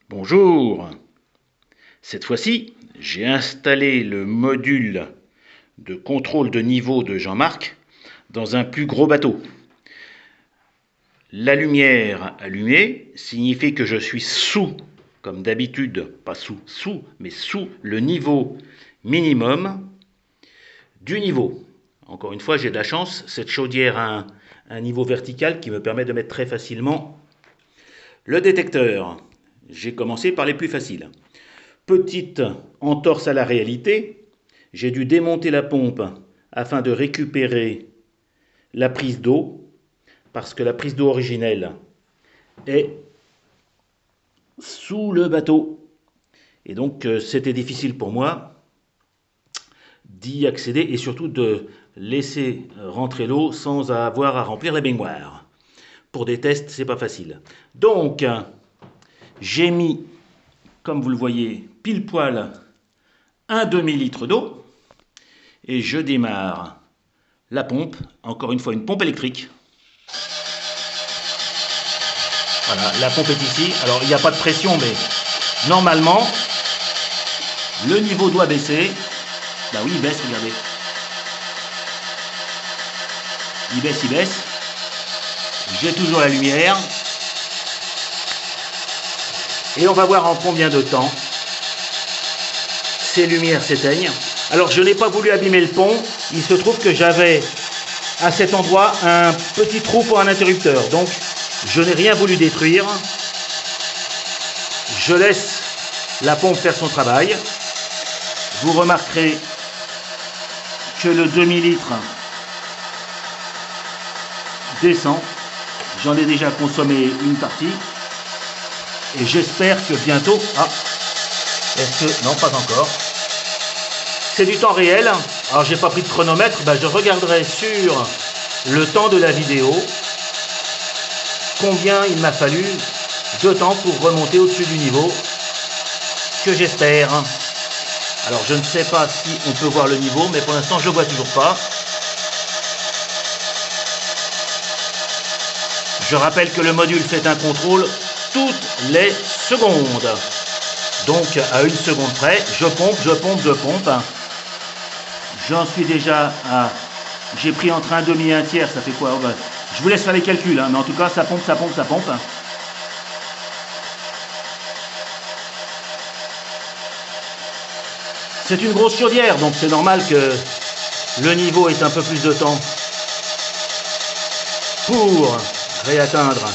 Bonjour. Cette fois-ci, j'ai installé le module de contrôle de niveau de Jean-Marc dans un plus gros bateau. La lumière allumée signifie que je suis sous, comme d'habitude, pas sous, mais sous le niveau minimum du niveau. Encore une fois, j'ai de la chance, cette chaudière a un niveau vertical qui me permet de mettre très facilement le détecteur. J'ai commencé par les plus faciles. Petite entorse à la réalité, j'ai dû démonter la pompe afin de récupérer la prise d'eau, parce que la prise d'eau originelle est sous le bateau. Et donc c'était difficile pour moi d'y accéder et surtout de laisser rentrer l'eau sans avoir à remplir la baignoire. Pour des tests, c'est pas facile. Donc, j'ai mis, comme vous le voyez, pile poil un demi-litre d'eau et je démarre la pompe, encore une fois une pompe électrique. Voilà, la pompe est ici. Alors, il n'y a pas de pression, mais normalement, le niveau doit baisser. Bah oui, il baisse, regardez. Il baisse, il baisse. J'ai toujours la lumière. Et on va voir en combien de temps ces lumières s'éteignent. Alors, je n'ai pas voulu abîmer le pont. Il se trouve que j'avais à cet endroit un petit trou pour un interrupteur. Donc, je n'ai rien voulu détruire. Je laisse la pompe faire son travail. Vous remarquerez que le demi-litre descend. J'en ai déjà consommé une partie. Et j'espère que bientôt... Ah, est-ce que... Non, pas encore. C'est du temps réel. Alors, j'ai pas pris de chronomètre. Ben, je regarderai sur le temps de la vidéo combien il m'a fallu de temps pour remonter au-dessus du niveau que j'espère. Alors, je ne sais pas si on peut voir le niveau, mais pour l'instant, je ne vois toujours pas. Je rappelle que le module fait un contrôle toutes les secondes. Donc, à une seconde près, je pompe, je pompe, je pompe. J'en suis déjà à... J'ai pris entre un demi et un tiers, ça fait quoi? Oh ben, je vous laisse faire les calculs, hein, mais en tout cas, ça pompe, ça pompe, ça pompe. C'est une grosse chaudière, donc c'est normal que le niveau ait un peu plus de temps pour réatteindre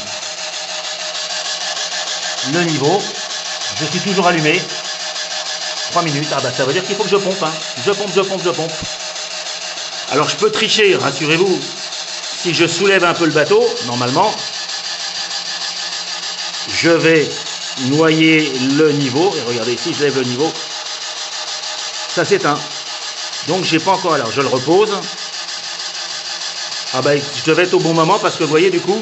le niveau. Je suis toujours allumé. 3 minutes, ah bah ça veut dire qu'il faut que je pompe. Hein. Je pompe, je pompe, je pompe. Alors je peux tricher, rassurez-vous. Si je soulève un peu le bateau, normalement, je vais noyer le niveau. Et regardez, si je lève le niveau, ça s'éteint. Donc j'ai pas encore... Alors je le repose. Ah bah je devais être au bon moment parce que vous voyez du coup,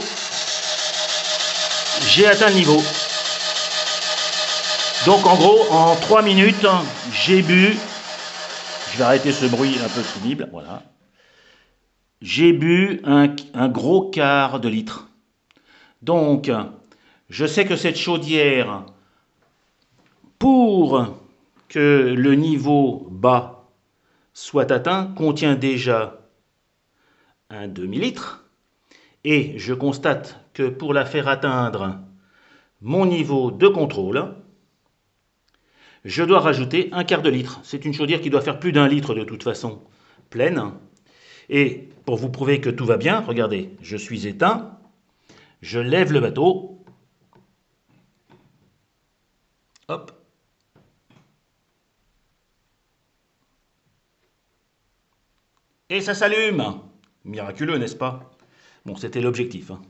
j'ai atteint le niveau. Donc en gros, en 3 minutes, j'ai bu... Je vais arrêter ce bruit un peu pénible, voilà. J'ai bu un gros quart de litre. Donc, je sais que cette chaudière, pour que le niveau bas soit atteint, contient déjà un demi-litre. Et je constate que pour la faire atteindre mon niveau de contrôle, je dois rajouter un quart de litre. C'est une chaudière qui doit faire plus d'un litre de toute façon, pleine. Et pour vous prouver que tout va bien, regardez, je suis éteint, je lève le bateau, hop, et ça s'allume. Miraculeux, n'est-ce pas? Bon, c'était l'objectif. Hein.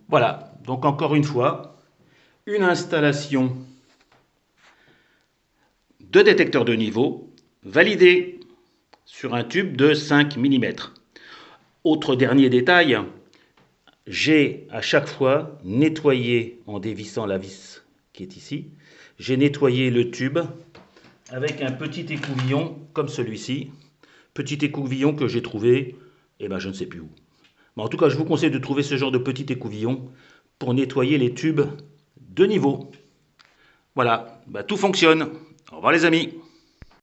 Voilà, donc encore une fois, une installation de détecteur de niveau validée sur un tube de 5 mm. Autre dernier détail, j'ai à chaque fois nettoyé en dévissant la vis qui est ici, j'ai nettoyé le tube avec un petit écouvillon comme celui-ci, petit écouvillon que j'ai trouvé, eh ben je ne sais plus où. Mais en tout cas, je vous conseille de trouver ce genre de petit écouvillon pour nettoyer les tubes de niveau. Voilà, bah, tout fonctionne. Au revoir les amis.